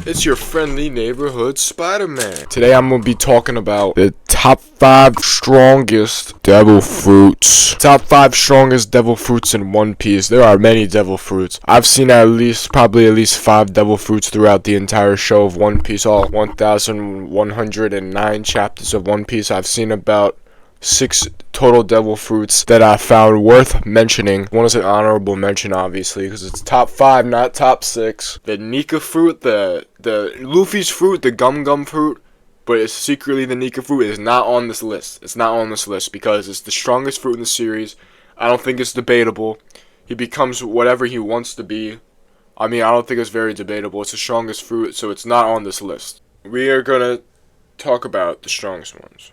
It's your friendly neighborhood Spider-Man. Today I'm gonna be talking about the top 5 strongest devil fruits. Top 5 strongest devil fruits in One Piece. There are many devil fruits. I've seen probably at least 5 devil fruits throughout the entire show of One Piece. All 1,109 chapters of One Piece. I've seen about 6 total devil fruits that I found worth mentioning. One is an honorable mention, obviously, because it's top 5, not top 6. The Nika fruit, the Luffy's fruit, the Gum fruit, but it's secretly the Nika fruit, is not on this list. It's not on this list because it's the strongest fruit in the series. I don't think it's debatable. He becomes whatever he wants to be. I mean, I don't think it's very debatable. It's the strongest fruit, so it's not on this list. We are gonna talk about the strongest ones.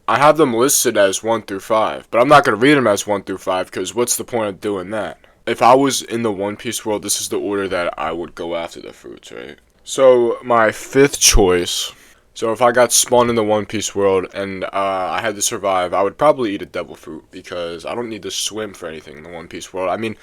I have them listed as 1 through 5, but I'm not going to read them as 1 through 5, because what's the point of doing that? If I was in the One Piece world, this is the order that I would go after the fruits, right? So, my 5th choice, so if I got spawned in the One Piece world, and I had to survive, I would probably eat a devil fruit, because I don't need to swim for anything in the One Piece world. I mean,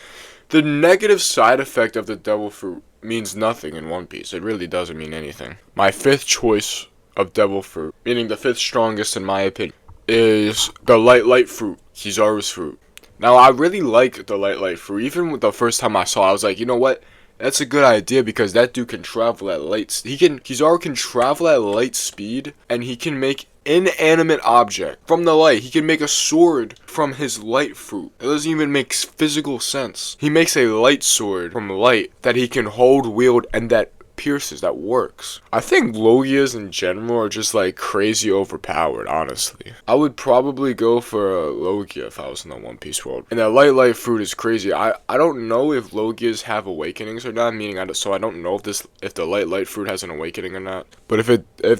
the negative side effect of the devil fruit means nothing in One Piece. It really doesn't mean anything. My 5th choice of devil fruit, meaning the 5th strongest in my opinion, is the light fruit, Kizaru's fruit. Now, I really like the light fruit. Even with the first time I saw it, I was like, you know what? That's a good idea because that dude can travel at Kizaru can travel at light speed, and he can make inanimate object from the light. He can make a sword from his light fruit. It doesn't even make physical sense. He makes a light sword from light that he can hold, wield, and that pierces, that works. I think Logias in general are just like crazy overpowered, honestly. I would probably go for a Logia if I was in the One Piece world. And that light fruit is crazy. I don't know if Logias have awakenings or not, meaning I don't know if the light fruit has an awakening or not. But if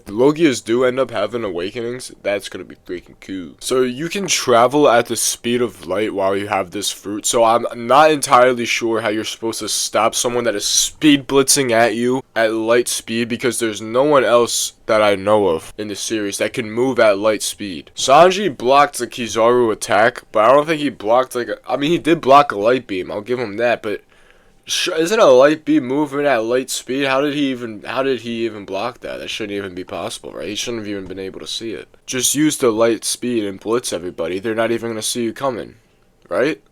Logias do end up having awakenings, that's gonna be freaking cool. So you can travel at the speed of light while you have this fruit. So I'm not entirely sure how you're supposed to stop someone that is speed blitzing at you at light speed, because there's no one else that I know of in the series that can move at light speed. Sanji blocked the Kizaru attack, but I don't think he blocked he did block a light beam, I'll give him that, but isn't a light beam moving at light speed? How did he even block that? That shouldn't even be possible, right? He shouldn't have even been able to see it. Just use the light speed and blitz everybody. They're not even gonna see you coming, right?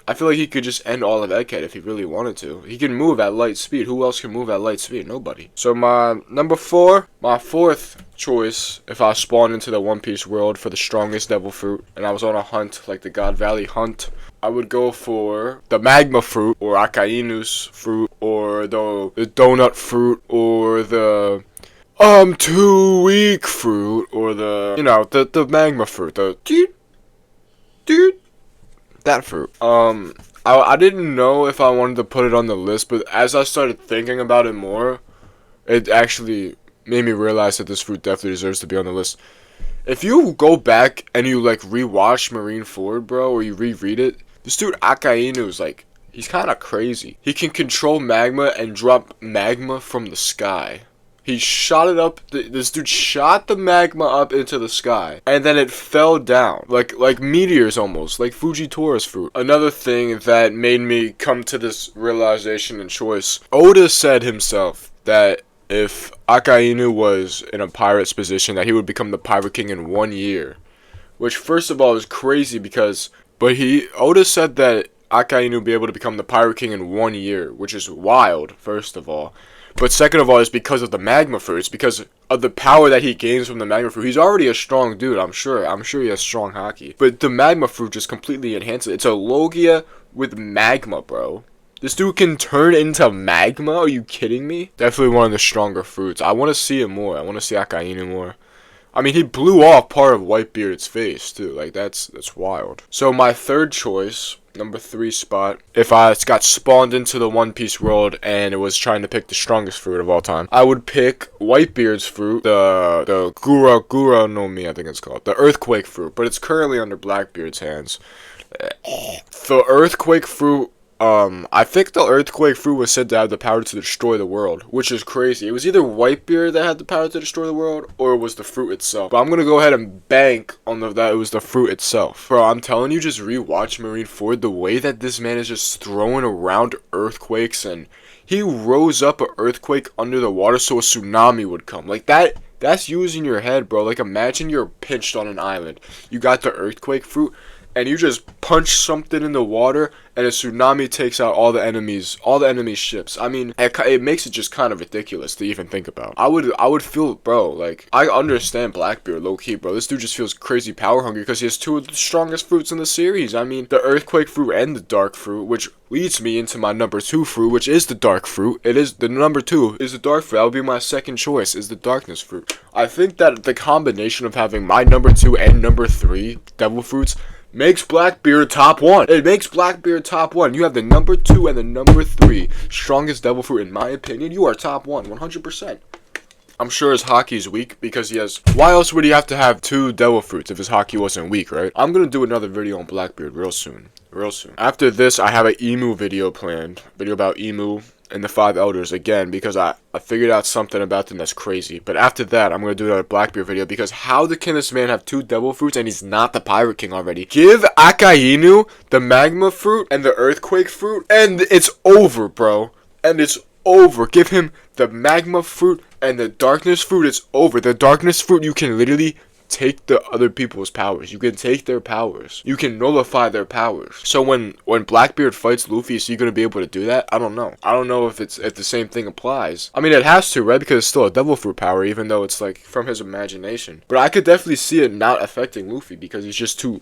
I feel like he could just end all of Egghead if he really wanted to. He can move at light speed. Who else can move at light speed? Nobody. So my 4th choice, if I spawned into the One Piece world for the strongest devil fruit, and I was on a hunt, like the God Valley hunt, I would go for the Magma fruit, or Akainu's fruit, or the donut fruit, or the too weak fruit, or the Magma fruit, the dude. That fruit. I didn't know if I wanted to put it on the list, but as I started thinking about it more, it actually made me realize that this fruit definitely deserves to be on the list. If you go back and you rewatch Marineford, bro, or you reread it, this dude Akainu is he's kind of crazy. He can control magma and drop magma from the sky. He shot it up. This dude shot the magma up into the sky, and then it fell down like meteors, almost like Fujitori's fruit. Another thing that made me come to this realization and choice: Oda said himself that if Akainu was in a pirate's position, that he would become the Pirate King in 1 year. Which, first of all, is crazy Oda said that Akainu would be able to become the Pirate King in 1 year, which is wild. First of all. But second of all, it's because of the Magma fruit. It's because of the power that he gains from the Magma fruit. He's already a strong dude, I'm sure. I'm sure he has strong hockey. But the Magma fruit just completely enhances it. It's a Logia with magma, bro. This dude can turn into magma? Are you kidding me? Definitely one of the stronger fruits. I want to see him more. I want to see Akainu more. I mean, he blew off part of Whitebeard's face, too. That's wild. So my 3rd choice, number 3 spot, if I got spawned into the One Piece world and it was trying to pick the strongest fruit of all time, I would pick Whitebeard's fruit, the Gura no Mi, I think it's called, the Earthquake fruit, but it's currently under Blackbeard's hands. The Earthquake fruit, I think the Earthquake fruit was said to have the power to destroy the world, which is crazy. It was either Whitebeard that had the power to destroy the world, or it was the fruit itself. But I'm gonna go ahead and bank on that it was the fruit itself. Bro, I'm telling you, just rewatch Marineford. The way that this man is just throwing around earthquakes, and He rose up an earthquake under the water so a tsunami would come. Like that's using your head, bro. Like imagine you're pinched on an island. You got the earthquake fruit and you just punch something in the water and a tsunami takes out all the enemies ships. I mean, it makes it just kind of ridiculous to even think about. I would feel, bro, like, I understand Blackbeard low-key, bro. This dude just feels crazy power hungry because he has two of the strongest fruits in the series. I mean, the earthquake fruit and the dark fruit, which leads me into my number 2 fruit, which is the dark fruit. It is, the number 2 is the dark fruit. That would be my second choice, is the darkness fruit. I think that the combination of having my number 2 and number 3 devil fruits makes Blackbeard top 1. It makes Blackbeard top 1. You have the number 2 and the number 3 strongest devil fruit. In my opinion, you are top 1, 100%. I'm sure his hockey is weak because he has... Why else would he have to have 2 devil fruits if his hockey wasn't weak, right? I'm gonna do another video on Blackbeard real soon. After this, I have an emu video planned. Video about emu and the 5 elders again because I figured out something about them that's crazy. But after that, I'm going to do another Blackbeard video because how can this man have 2 devil fruits and he's not the pirate king already? Give Akainu the magma fruit and the earthquake fruit and it's over, bro. And it's over. Give him the magma fruit and the darkness fruit. It's over. The darkness fruit, you can literally take the other people's powers. You can take their powers. You can nullify their powers. So when Blackbeard fights Luffy, is he gonna be able to do that? I don't know. I don't know if the same thing applies. I mean, it has to, right? Because it's still a devil fruit power, even though it's like from his imagination. But I could definitely see it not affecting Luffy because he's just too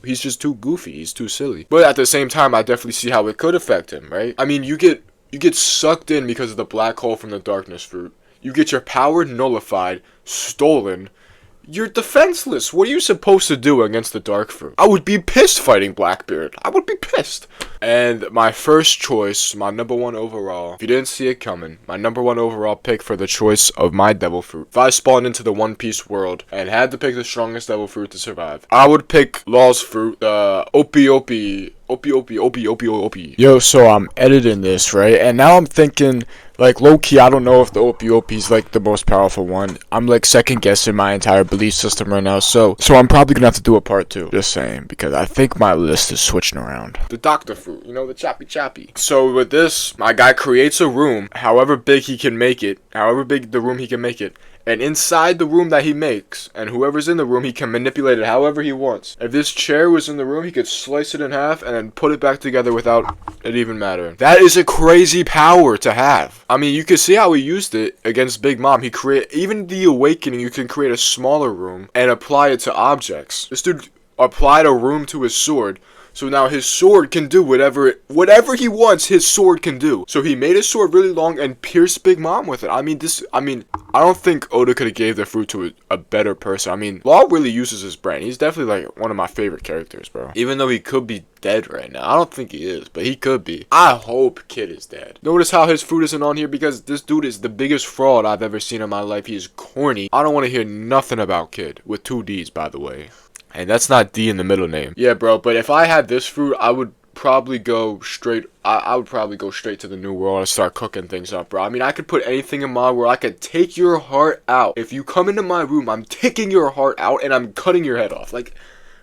goofy. He's too silly. But at the same time, I definitely see how it could affect him, right? I mean, you get sucked in because of the black hole from the darkness fruit. You get your power nullified, stolen. You're defenseless. What are you supposed to do against the dark fruit? I would be pissed fighting Blackbeard. I would be pissed. And my first choice, my number 1 overall, if you didn't see it coming, my number 1 overall pick for the choice of my devil fruit. If I spawned into the One Piece world and had to pick the strongest devil fruit to survive, I would pick Law's fruit, the Opie. Yo, so I'm editing this, right? And now I'm thinking, like, low-key, I don't know if the Opie's, like, the most powerful one. I'm, like, second-guessing my entire belief system right now. So I'm probably gonna have to do a part 2. Just saying, because I think my list is switching around. The Doctor fruit, you know, the choppy. So with this, my guy creates a room, however big he can make it, however big the room he can make it. And inside the room that he makes, and whoever's in the room, he can manipulate it however he wants. If this chair was in the room, he could slice it in half and then put it back together without it even mattering. That is a crazy power to have. I mean, you can see how he used it against Big Mom. He even the Awakening, you can create a smaller room and apply it to objects. This dude applied a room to his sword. So now his sword can do whatever he wants, his sword can do. So he made his sword really long and pierced Big Mom with it. I mean, I don't think Oda could have gave the fruit to a better person. I mean, Law really uses his brain. He's definitely like one of my favorite characters, bro. Even though he could be dead right now. I don't think he is, but he could be. I hope Kid is dead. Notice how his fruit isn't on here because this dude is the biggest fraud I've ever seen in my life. He is corny. I don't want to hear nothing about Kid. With 2 D's, by the way. And that's not D in the middle name. Yeah, bro, but if I had this fruit, I would probably go straight... I would probably go straight to the New World and start cooking things up, bro. I mean, I could put anything in my world. I could take your heart out. If you come into my room, I'm taking your heart out and I'm cutting your head off. Like,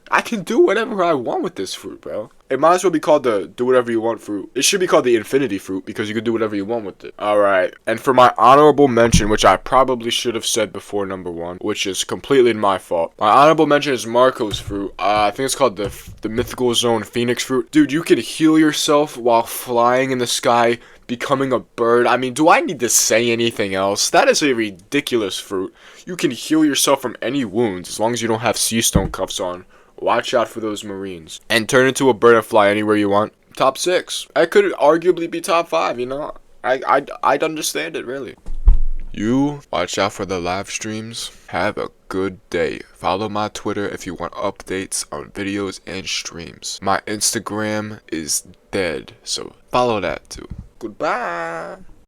I can do whatever I want with this fruit, bro. It might as well be called the do whatever you want fruit. It should be called the infinity fruit because you can do whatever you want with it. Alright, and for my honorable mention, which I probably should have said before number 1, which is completely my fault. My honorable mention is Marco's fruit. I think it's called the Mythical Zone Phoenix fruit. Dude, you can heal yourself while flying in the sky, becoming a bird. I mean, do I need to say anything else? That is a ridiculous fruit. You can heal yourself from any wounds as long as you don't have sea stone cuffs on. Watch out for those marines. And turn into a bird and fly anywhere you want. Top 6. I could arguably be top 5, you know? I'd understand it, really. You watch out for the live streams. Have a good day. Follow my Twitter if you want updates on videos and streams. My Instagram is dead, so follow that too. Goodbye.